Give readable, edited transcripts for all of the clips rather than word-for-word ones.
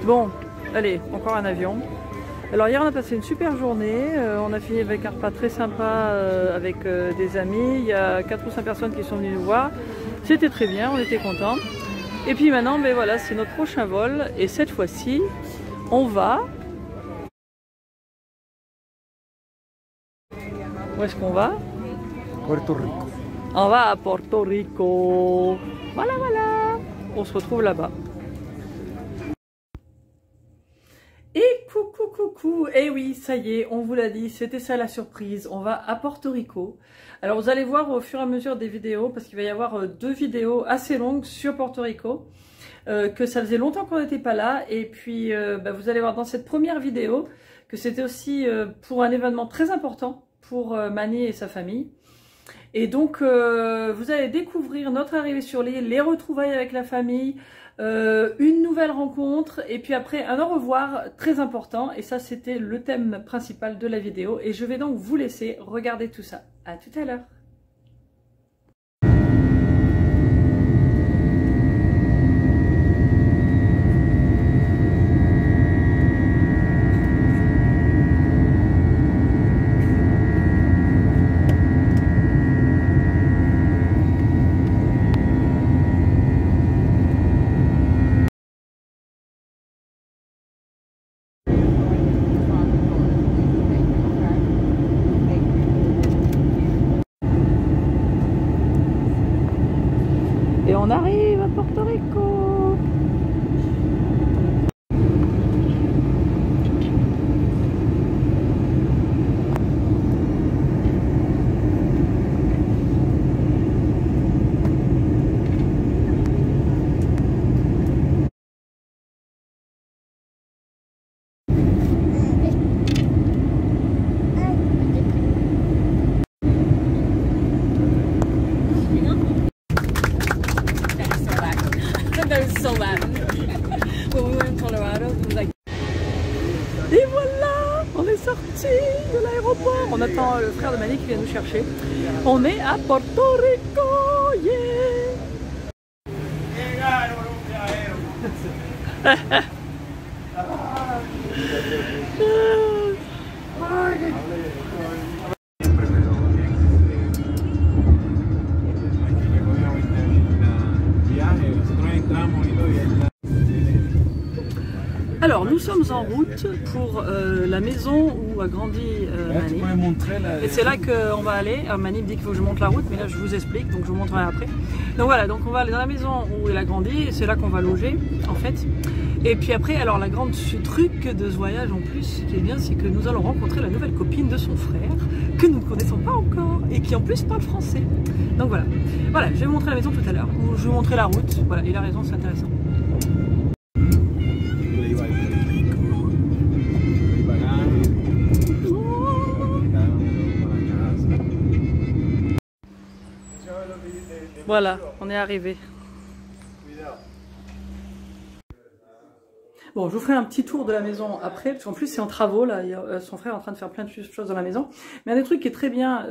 Bon, allez, encore un avion. Alors hier on a passé une super journée, on a fini avec un repas très sympa avec des amis, il y a 4 ou 5 personnes qui sont venues nous voir, c'était très bien, on était contents. Et puis maintenant, ben voilà, c'est notre prochain vol et cette fois-ci, on va... Où est-ce qu'on va? Puerto Rico. On va à Porto Rico. Voilà, voilà. On se retrouve là-bas. Et coucou. Et oui, ça y est, on vous l'a dit, c'était ça la surprise. On va à Porto Rico. Alors vous allez voir au fur et à mesure des vidéos, parce qu'il va y avoir 2 vidéos assez longues sur Porto Rico. Que ça faisait longtemps qu'on n'était pas là. Et puis vous allez voir dans cette première vidéo que c'était aussi pour un événement très important pour Manny et sa famille. Et donc vous allez découvrir notre arrivée sur l'île, les retrouvailles avec la famille, une nouvelle rencontre et puis après un au revoir très important. Et ça c'était le thème principal de la vidéo et je vais donc vous laisser regarder tout ça. À tout à l'heure. Et on arrive à Porto Rico. So bad. When we were in Colorado, it was like... Et voilà, on est sorti de l'aéroport. On attend le frère de Manny qui vient nous chercher. On est à Porto Rico, yeah. Alors nous sommes en route pour la maison où a grandi Manny. Et c'est là qu'on va aller. Alors, Manny me dit qu'il faut que je monte la route, mais là je vous explique, donc je vous montrerai après. Donc voilà, donc on va aller dans la maison où il a grandi, et c'est là qu'on va loger en fait. Et puis après, alors la grande truc de ce voyage en plus, qui est bien, c'est que nous allons rencontrer la nouvelle copine de son frère, que nous ne connaissons pas encore, et qui en plus parle français. Donc voilà, voilà, je vais vous montrer la maison tout à l'heure, ou je vais vous montrer la route. Voilà, il a raison, c'est intéressant. Voilà, on est arrivé. Bon, je vous ferai un petit tour de la maison après, parce qu'en plus c'est en travaux, là, son frère est en train de faire plein de choses dans la maison. Mais un des trucs qui est très bien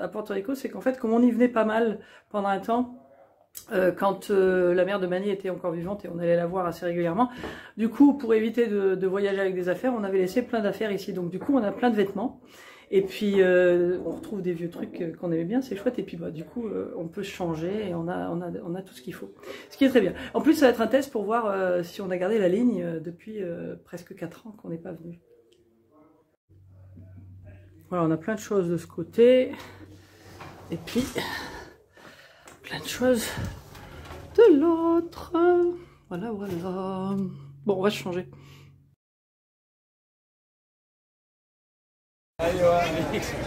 à Porto Rico, c'est qu'en fait, comme on y venait pas mal pendant un temps, quand la mère de Manny était encore vivante et on allait la voir assez régulièrement, du coup, pour éviter de voyager avec des affaires, on avait laissé plein d'affaires ici. Donc du coup, on a plein de vêtements. Et puis on retrouve des vieux trucs qu'on aimait bien, c'est chouette. Et puis bah du coup on peut se changer et on a tout ce qu'il faut. Ce qui est très bien. En plus ça va être un test pour voir si on a gardé la ligne depuis presque 4 ans qu'on n'est pas venu. Voilà, on a plein de choses de ce côté. Et puis plein de choses de l'autre. Voilà, voilà. Bon, on va se changer.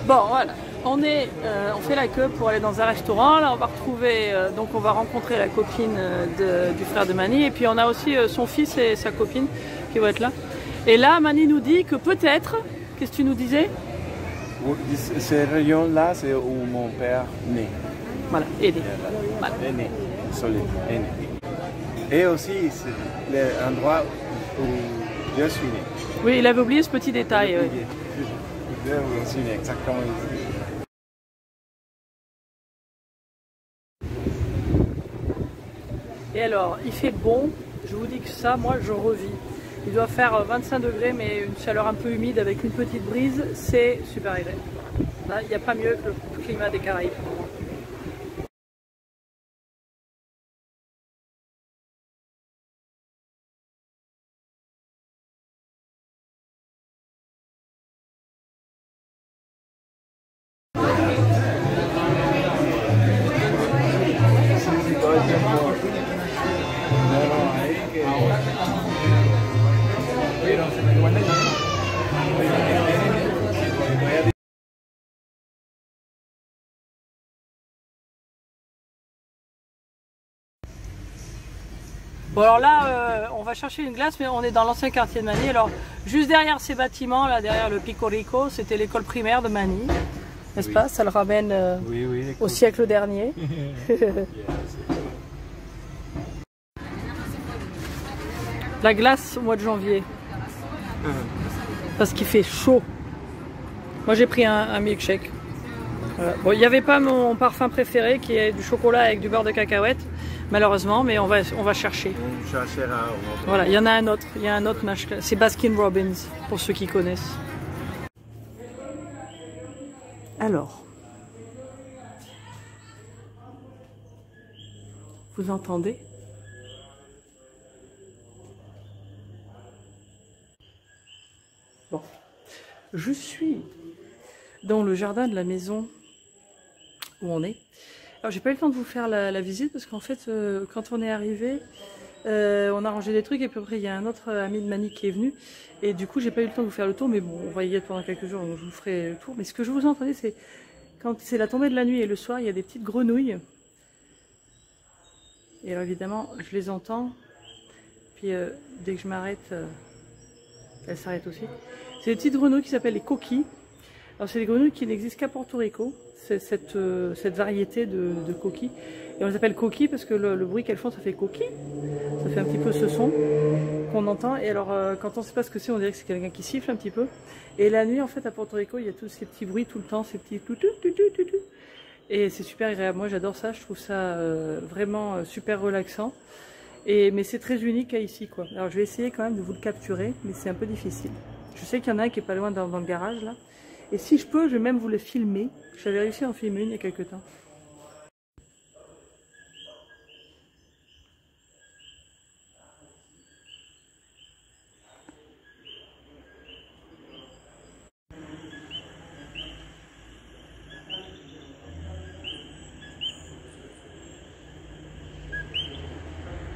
Bon voilà, on fait la queue pour aller dans un restaurant. Là on va retrouver, donc on va rencontrer la copine du frère de Manny. Et puis on a aussi son fils et sa copine qui vont être là. Et là Manny nous dit que peut-être, qu'est-ce que tu nous disais? Ces régions-là, c'est où mon père naît. Voilà, est né. Voilà. Est né, solide, est né. Et aussi, c'est l'endroit où je suis né. Oui, il avait oublié ce petit détail. Oui. Je suis né exactement ici. Et alors, il fait bon, je vous dis que ça, moi, je revis. Il doit faire 25 degrés, mais une chaleur un peu humide avec une petite brise, c'est super agréable. Là, il n'y a pas mieux que le climat des Caraïbes. Bon alors là, on va chercher une glace, mais on est dans l'ancien quartier de Manille. Alors juste derrière ces bâtiments, là derrière le Pico Rico, c'était l'école primaire de Manille, n'est-ce pas? Ça le ramène au siècle dernier. La glace au mois de janvier, parce qu'il fait chaud. Moi j'ai pris un milkshake. Voilà. Bon, il n'y avait pas mon parfum préféré qui est du chocolat avec du beurre de cacahuète, malheureusement, mais on va chercher. Voilà, il y en a un autre, c'est Baskin Robbins, pour ceux qui connaissent. Alors, vous entendez? Bon, je suis dans le jardin de la maison où on est. Alors j'ai pas eu le temps de vous faire la visite parce qu'en fait quand on est arrivé on a rangé des trucs et puis après il y a un autre ami de Manille qui est venu et du coup j'ai pas eu le temps de vous faire le tour, mais bon on va y être pendant quelques jours donc je vous ferai le tour. Mais ce que je vous entendais, c'est quand c'est la tombée de la nuit et le soir, il y a des petites grenouilles et alors évidemment je les entends, puis dès que je m'arrête elles s'arrêtent aussi. C'est des petites grenouilles qui s'appellent les coquilles. Alors c'est des grenouilles qui n'existent qu'à Porto Rico, c'est cette variété de coquilles. Et on les appelle coquilles parce que le bruit qu'elles font, ça fait coquille. Ça fait un petit peu ce son qu'on entend. Et alors quand on ne sait pas ce que c'est, on dirait que c'est quelqu'un qui siffle un petit peu. Et la nuit en fait à Porto Rico, il y a tous ces petits bruits tout le temps, ces petits tout. Et c'est super agréable, moi j'adore ça, je trouve ça vraiment super relaxant. Mais c'est très unique à ici quoi. Alors je vais essayer quand même de vous le capturer, mais c'est un peu difficile. Je sais qu'il y en a un qui est pas loin dans le garage là. Et si je peux, je vais même vous le filmer. J'avais réussi à en filmer une il y a quelques temps.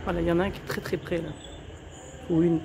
Voilà, il y en a un qui est très très près là. Ou une.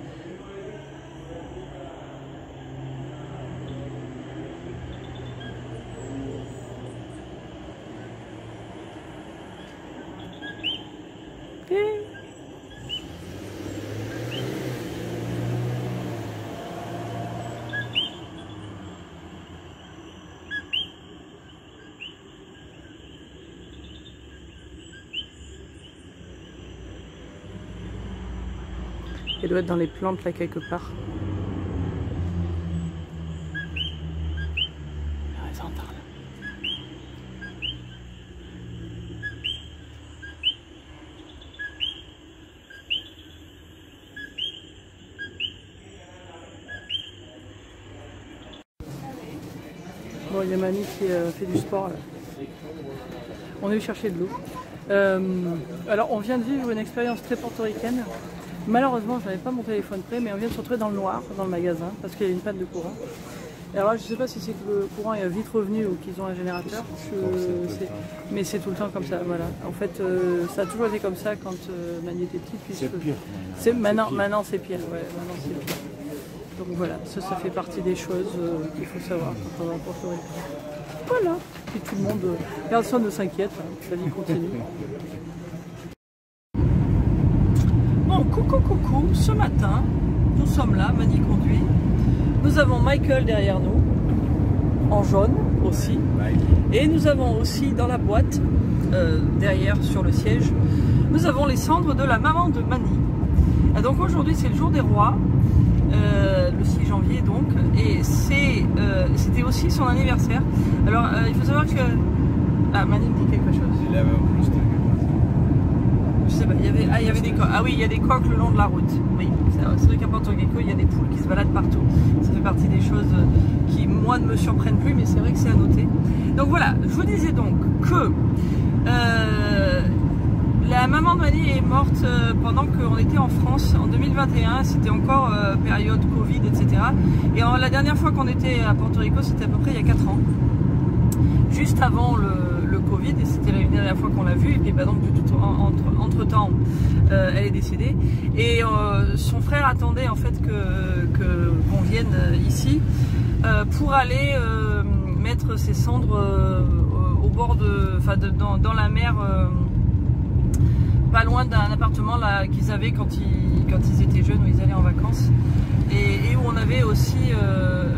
Elle doit être dans les plantes là quelque part. Ah, ça entend là. Bon, il y a Mamie qui fait du sport là. On est venu chercher de l'eau. Alors on vient de vivre une expérience très portoricaine. Malheureusement, je n'avais pas mon téléphone prêt, mais on vient de se retrouver dans le noir, dans le magasin, parce qu'il y a une panne de courant. Et alors là, je ne sais pas si c'est que le courant est vite revenu ou qu'ils ont un générateur, mais c'est tout le temps comme ça, voilà. En fait, ça a toujours été comme ça quand Manille était petite. C'est pire. Maintenant c'est pire, ouais, maintenant c'est pire. Donc voilà, ça fait partie des choses qu'il faut savoir quand on va en Porto Rico. Voilà, puis tout le monde, personne ne s'inquiète, hein, la vie continue. Coucou, ce matin, nous sommes là, Manille conduit. Nous avons Michael derrière nous, en jaune aussi. Et nous avons aussi dans la boîte, derrière sur le siège, nous avons les cendres de la maman de Manille. Et donc aujourd'hui c'est le jour des rois, le 6 janvier donc, et c'était aussi son anniversaire. Alors il faut savoir que... Ah, Manille dit quelque chose. Je sais pas, il y avait des coques. Ah oui, il y a des coques le long de la route. Oui, ça c'est vrai qu'à Porto Rico, il y a des poules qui se baladent partout. Ça fait partie des choses qui, moi, ne me surprennent plus, mais c'est vrai que c'est à noter. Donc voilà, je vous disais donc que la maman de Mani est morte pendant qu'on était en France en 2021. C'était encore période Covid, etc. Et la dernière fois qu'on était à Porto Rico, c'était à peu près il y a 4 ans. Juste avant le Covid, et c'était la dernière fois qu'on l'a vue. Et puis bah, donc, entre temps, elle est décédée. Et son frère attendait en fait qu'on vienne ici pour aller mettre ses cendres au bord dans la mer, pas loin d'un appartement là qu'ils avaient quand ils étaient jeunes, où ils allaient en vacances, et où on avait aussi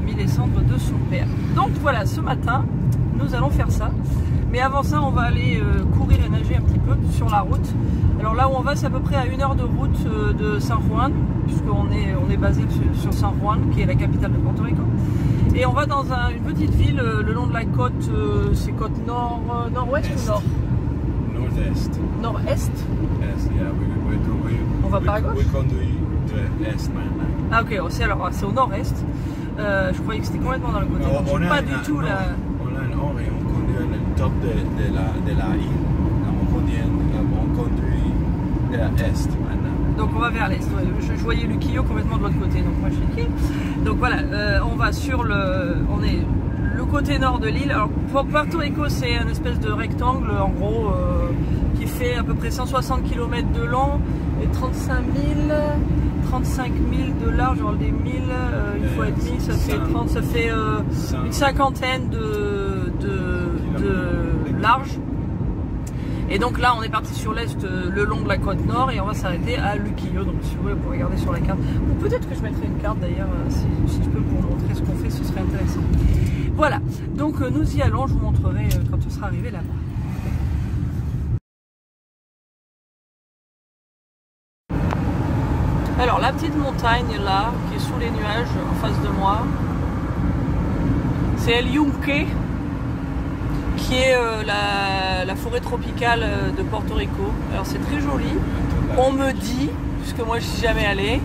mis les cendres de son père. Donc voilà, ce matin nous allons faire ça, mais avant ça on va aller courir et nager un petit peu sur la route. Alors là où on va, c'est à peu près à 1 heure de route de San Juan, puisqu'on est basé sur San Juan, qui est la capitale de Porto Rico. Et on va dans une petite ville le long de la côte, c'est côte nord-ouest ou nord? Nord-est. Nord-est? Yes, yeah, on va par à gauche? We conduit de est maintenant. Ah ok, c'est au nord-est. Je croyais que c'était complètement dans le côté. Donc, On a pas du tout là. On a un nord et on conduit le top de la île. On conduit de l'est maintenant. Donc on va vers l'est. Je voyais Luquillo complètement de l'autre côté. Donc moi je suis ici. Donc voilà, on va sur on est le côté nord de l'île. Alors pour Porto Rico, c'est une espèce de rectangle en gros qui fait à peu près 160 km de long et 35 000 de large, genre des 1000 une fois et demi, ça fait une cinquantaine de large. Et donc là on est parti sur l'est le long de la côte nord et on va s'arrêter à Luquillo. Donc si vous voulez, vous regardez sur la carte, ou peut-être que je mettrai une carte d'ailleurs, si je peux vous montrer ce qu'on fait, ce serait intéressant. Voilà, donc nous y allons, je vous montrerai quand on sera arrivé là-bas. Alors la petite montagne là, qui est sous les nuages en face de moi, c'est El Yunque, qui est la forêt tropicale de Porto Rico. Alors c'est très joli, on me dit, puisque moi je suis jamais allée.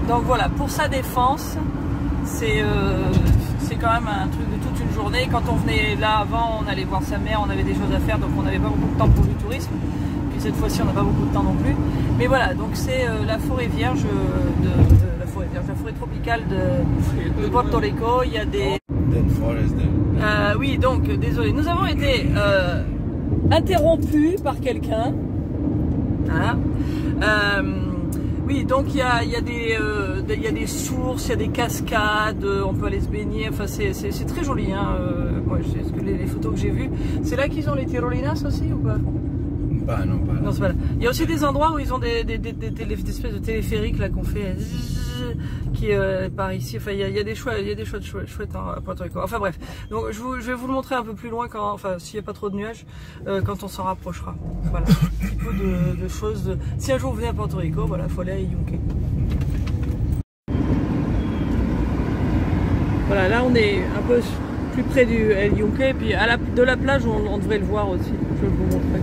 Donc voilà, pour sa défense, c'est quand même un truc de toute une journée. Quand on venait là avant, on allait voir sa mère, on avait des choses à faire, donc on n'avait pas beaucoup de temps pour le tourisme. Puis cette fois-ci, on n'a pas beaucoup de temps non plus. Mais voilà, donc c'est la forêt vierge la forêt tropicale de Porto Rico. Il y a des... oui, donc désolé, nous avons été interrompus par quelqu'un. Voilà. Oui, donc il y a des sources, il y a des cascades, on peut aller se baigner, enfin c'est très joli. Hein. Moi, les photos que j'ai vues, c'est là qu'ils ont les tirolinas aussi ou pas? Bah non, pas là. Non, c'est pas là. Il y a aussi des endroits où ils ont des espèces de téléphériques là qu'on fait qui par ici. Enfin, il y a des chouettes à Porto Rico. Enfin bref, donc je vais vous le montrer un peu plus loin s'il n'y a pas trop de nuages, quand on s'en rapprochera. Voilà, un petit peu de choses. Si un jour vous venez à Porto Rico, voilà, il faut aller à Yunque. Voilà, là on est un peu plus près du El Yunque, et puis de la plage on devrait le voir aussi. Je vais vous montrer.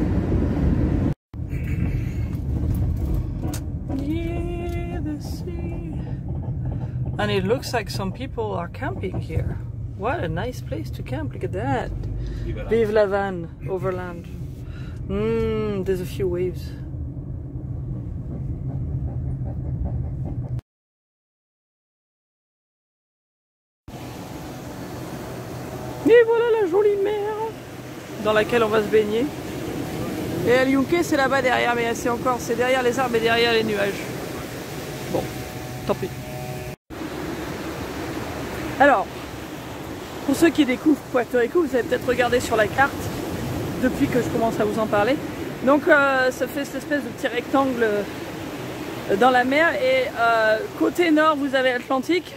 And it looks like some people are camping here. What a nice place to camp, look at that. Vive la Van, overland. There's a few waves. Et voilà la jolie mer dans laquelle on va se baigner. Et El Yunque c'est là-bas derrière, mais c'est derrière les arbres et derrière les nuages. Bon, tant pis. Alors, pour ceux qui découvrent Puerto Rico, vous avez peut-être regardé sur la carte depuis que je commence à vous en parler. Donc ça fait cette espèce de petit rectangle dans la mer et côté nord vous avez l'Atlantique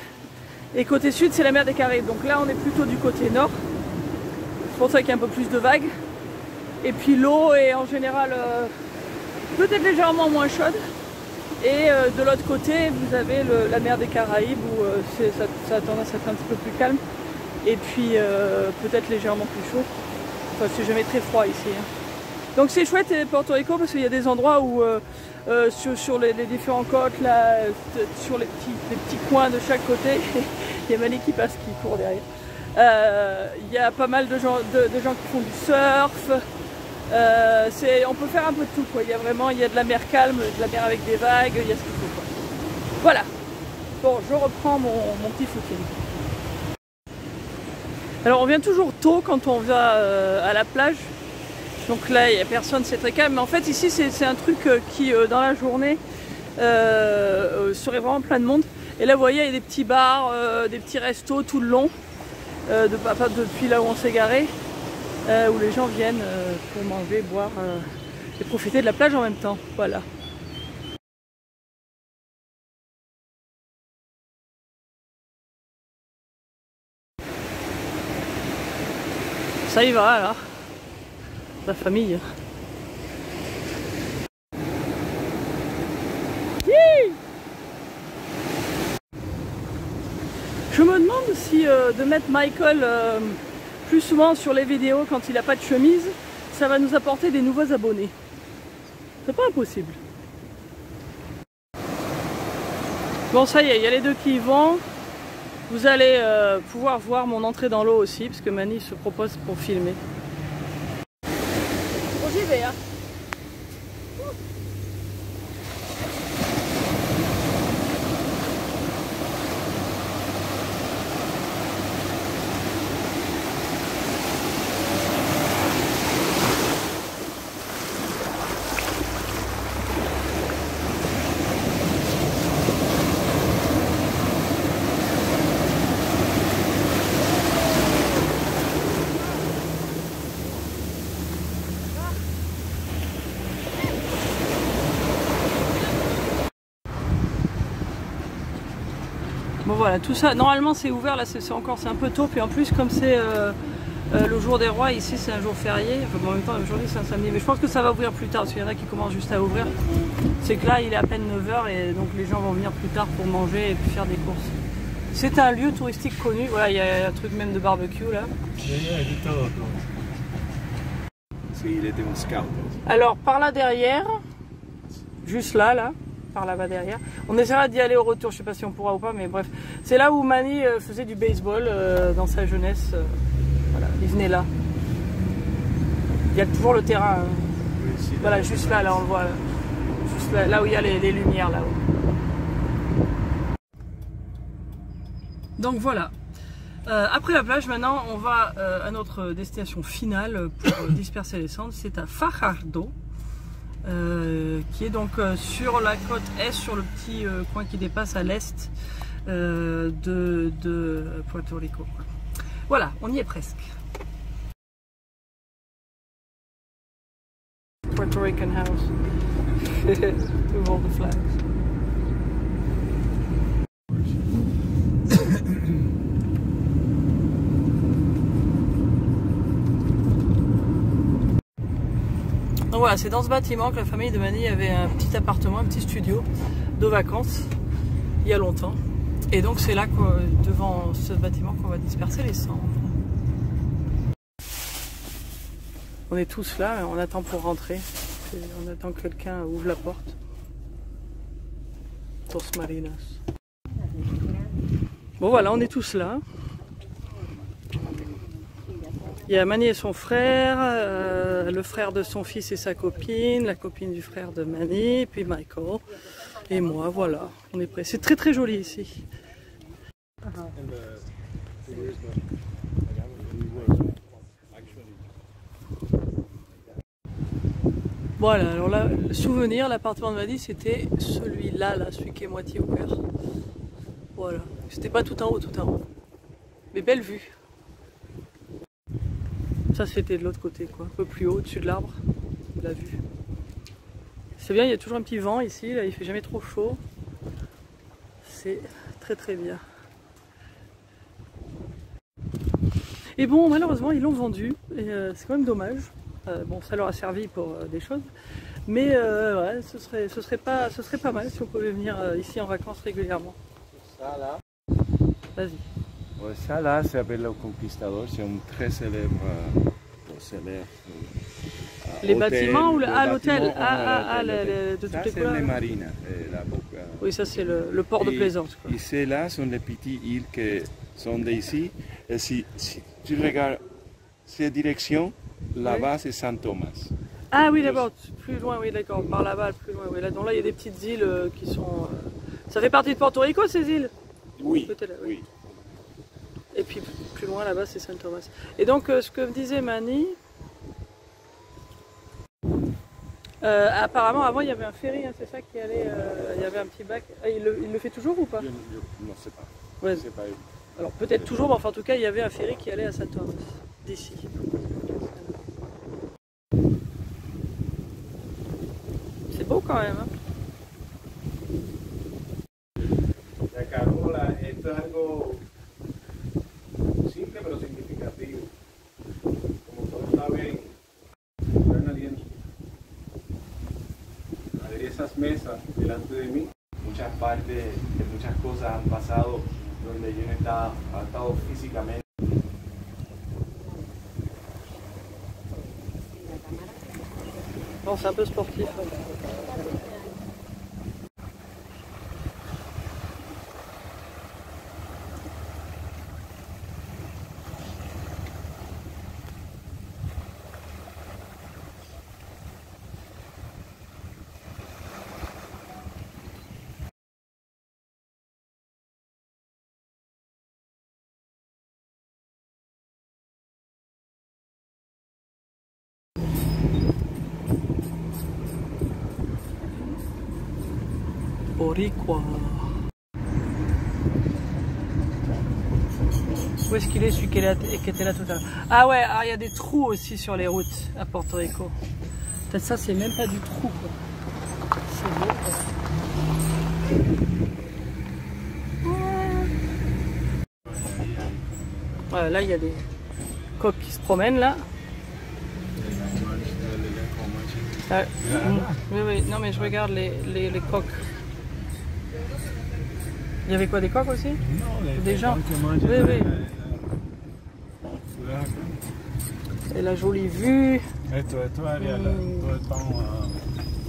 et côté sud c'est la mer des Caraïbes. Donc là on est plutôt du côté nord, c'est pour ça qu'il y a un peu plus de vagues. Et puis l'eau est en général peut-être légèrement moins chaude. Et de l'autre côté, vous avez la mer des Caraïbes où ça a tendance à être un petit peu plus calme. Et puis peut-être légèrement plus chaud. Enfin, c'est jamais très froid ici. Hein. Donc c'est chouette Porto Rico parce qu'il y a des endroits où sur les différents côtes, là, sur les petits coins de chaque côté. Il y a Mani qui passe, qui court derrière. Il y a pas mal de gens qui font du surf. On peut faire un peu de tout, quoi. Il y a de la mer calme, de la mer avec des vagues, il y a ce qu'il faut, quoi. Voilà. Bon, je reprends mon petit footing. Alors on vient toujours tôt quand on va à la plage. Donc là il n'y a personne, c'est très calme. Mais en fait ici c'est un truc qui dans la journée serait vraiment plein de monde. Et là vous voyez il y a des petits bars, des petits restos tout le long, depuis là où on s'est garé, où les gens viennent pour manger, boire et profiter de la plage en même temps. Voilà. Ça y va là, la famille. Je me demande si de mettre Michael plus souvent sur les vidéos quand il n'a pas de chemise, ça va nous apporter des nouveaux abonnés. C'est pas impossible. Bon ça y est, il y a les deux qui y vont. Vous allez pouvoir voir mon entrée dans l'eau aussi, parce que Mani se propose pour filmer. Bon, j'y vais, hein. Bon voilà, tout ça, normalement c'est ouvert, là c'est un peu tôt, puis en plus comme c'est le jour des rois, ici c'est un jour férié, enfin en même temps aujourd'hui c'est un samedi, mais je pense que ça va ouvrir plus tard, parce qu'il y en a qui commencent juste à ouvrir. C'est que là il est à peine 9 h et donc les gens vont venir plus tard pour manger et puis faire des courses. C'est un lieu touristique connu, voilà, il y a un truc même de barbecue là. Il était un scout. Alors par là derrière, juste là, par là-bas derrière. On essaiera d'y aller au retour, je sais pas si on pourra ou pas, mais bref. C'est là où Mani faisait du baseball dans sa jeunesse. Voilà, il venait là. Il y a toujours le terrain. Oui, voilà, juste là, on le voit. Juste là où il y a les lumières là-haut. Donc voilà. Après la plage, maintenant, on va à notre destination finale pour disperser les cendres. C'est à Fajardo. Qui est donc sur la côte est, sur le petit coin qui dépasse à l'est de Puerto Rico. Voilà, on y est presque. Puerto Rican house with all the flags. Donc voilà, c'est dans ce bâtiment que la famille de Mani avait un petit appartement, un petit studio de vacances il y a longtemps. Et donc c'est là, devant ce bâtiment, qu'on va disperser les cendres. On est tous là, on attend pour rentrer. On attend que quelqu'un ouvre la porte. Dos Marinas. Bon voilà, on est tous là. Il y a Mani et son frère, le frère de son fils et sa copine, la copine du frère de Mani, puis Michael et moi, voilà, on est prêts. C'est très très joli ici. Voilà, alors là, le souvenir, l'appartement de Mani, c'était celui-là, celui qui est moitié ouvert. Voilà, c'était pas tout en haut, mais belle vue. Ça c'était de l'autre côté, quoi, un peu plus haut, au-dessus de l'arbre, la vue. C'est bien, il y a toujours un petit vent ici, là il fait jamais trop chaud. C'est très très bien. Et bon, malheureusement ils l'ont vendu, et c'est quand même dommage. Bon, ça leur a servi pour des choses, mais ouais, ce serait pas mal si on pouvait venir ici en vacances régulièrement. Ça là. Vas-y. Ouais, ça là, c'est appelé le Conquistador, c'est un très célèbre Les hôtel, bâtiments ou le l'hôtel? bâtiment, De ça, toutes les c'est couleurs. les marines, la boca. Oui, ça c'est le port de plaisance, quoi. Et ceux-là sont les petites îles qui sont d'ici. Et si tu regardes cette direction, là-bas c'est Saint Thomas. Ah oui, d'abord, plus loin, oui, d'accord, par là-bas, plus loin. Oui. Là, donc là, il y a des petites îles qui sont... Ça fait partie de Porto Rico, ces îles? Oui, Peut-être, oui. Et puis plus loin là-bas c'est Saint Thomas. Et donc ce que me disait Mani, apparemment avant il y avait un ferry, hein, c'est ça qui allait, il y avait un petit bac. Ah, il le fait toujours ou pas? Je ne sais pas. Ouais. Je sais pas. Alors peut-être toujours, mais enfin en tout cas il y avait un ferry qui allait à Saint Thomas, d'ici. C'est beau quand même. Hein. La Carola, esto es algo simple pero significativo. Como todos saben, están aliento. A ver esas mesas delante de mí, muchas partes de muchas cosas han pasado donde yo no he estado físicamente. Bon, c'est un peu sportif. Ouais. Boricua. Où est-ce qu'il est celui qui était là tout à l'heure? Ah ouais, il y a des trous aussi sur les routes à Porto Rico. Peut-être ça c'est même pas du trou quoi. C'est beau quoi. Ouais, là il y a des coqs qui se promènent là. Ah, oui, oui, non mais je regarde les coqs. Il y avait quoi, des coqs aussi? Non, des gens. Oui, oui. Et la jolie vue. Esto es área, todo estamos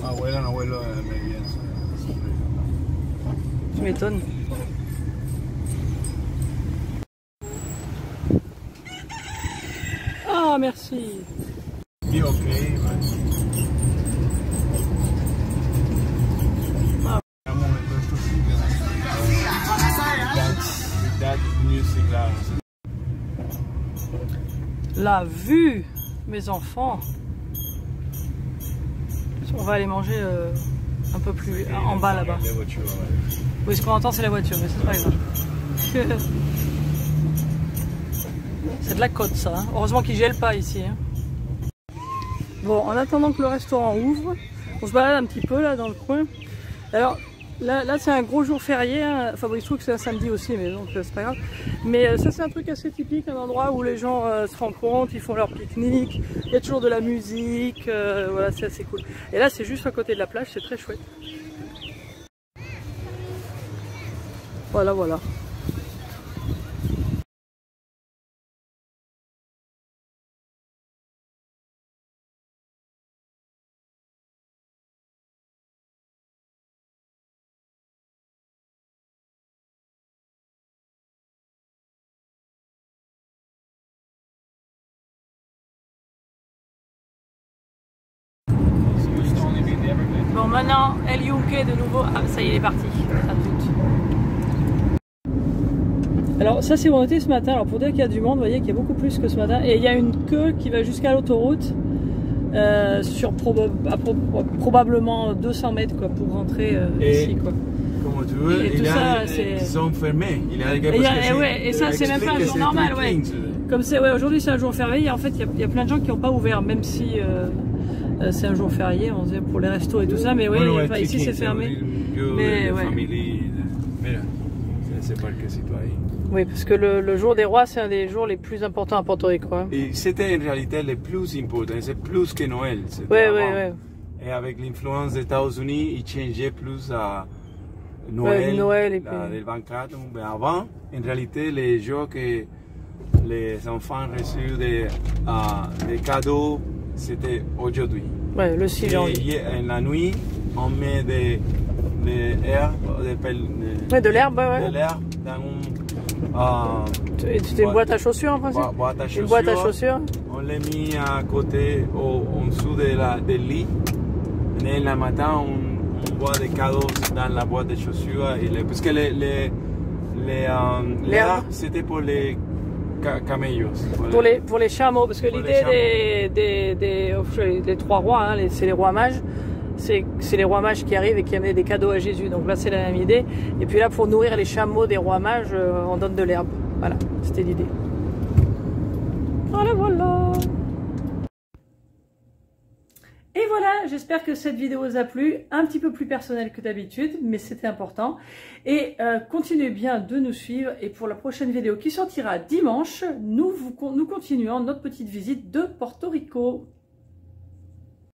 abuela, abuelo me bien. Tu m'étonnes. Ah, merci. Y okay, La vue, mes enfants. On va aller manger un peu plus en bas là-bas. Oui, ce qu'on entend c'est la voiture, mais c'est pas grave. C'est de la côte ça. Hein. Heureusement qu'il gèle pas ici. Hein. Bon, en attendant que le restaurant ouvre, on se balade un petit peu là dans le coin. Alors là c'est un gros jour férié. Hein. Enfin, bon, il se trouve que c'est un samedi aussi, mais donc c'est pas grave. Mais ça c'est un truc assez typique, un endroit où les gens se rencontrent, ils font leur pique-nique. Il y a toujours de la musique. Voilà, c'est assez cool. Et là c'est juste à côté de la plage, c'est très chouette. Voilà, voilà. Bon, maintenant, El Yunque de nouveau. Ah, ça y est, il est parti. Ça doute. Alors, ça, c'est où on était ce matin. Alors, pour dire qu'il y a du monde, vous voyez qu'il y a beaucoup plus que ce matin. Et il y a une queue qui va jusqu'à l'autoroute sur probablement 200 mètres quoi, pour rentrer ici. Quoi. Comme tu veux, et tout ça, ils sont fermés. Et ça, c'est même pas un jour normal. Ouais. Comme c'est, ouais, aujourd'hui, c'est un jour férié. Et en fait, il y a plein de gens qui n'ont pas ouvert, même si. C'est un jour férié, on sait, pour les restos et tout ça, mais oui, enfin, ici c'est fermé. Mais ouais. C'est pas le citoyen. Oui, parce que le jour des rois, c'est un des jours les plus importants à Porto Rico. Hein. Et c'était en réalité le plus important, c'est plus que Noël. Oui, oui, oui. Et avec l'influence des États-Unis, ils changeaient plus à Noël, Noël et puis... le 24. Mais avant, en réalité, les jours que les enfants reçoivent des cadeaux c'était aujourd'hui. Ouais, le 6 janvier. Et la nuit, on met des herbes, Ouais, de l'herbe, ouais. de l'herbe dans C'était une boîte à chaussures en principe. boîte à chaussures. Une boîte à chaussures. On l'a mis à côté, en dessous du lit. Et le matin, on voit des cadeaux dans la boîte de chaussures. Parce que l'herbe, c'était pour les camélios. Pour les chameaux, parce que l'idée des trois rois, hein, c'est les rois mages, c'est les rois mages qui arrivent et qui amenaient des cadeaux à Jésus. Donc là, c'est la même idée. Et puis là, pour nourrir les chameaux des rois mages, on donne de l'herbe. Voilà, c'était l'idée. Voilà, voilà. Et voilà, j'espère que cette vidéo vous a plu, un petit peu plus personnelle que d'habitude, mais c'était important. Et continuez bien de nous suivre, et pour la prochaine vidéo qui sortira dimanche, nous continuons notre petite visite de Porto Rico.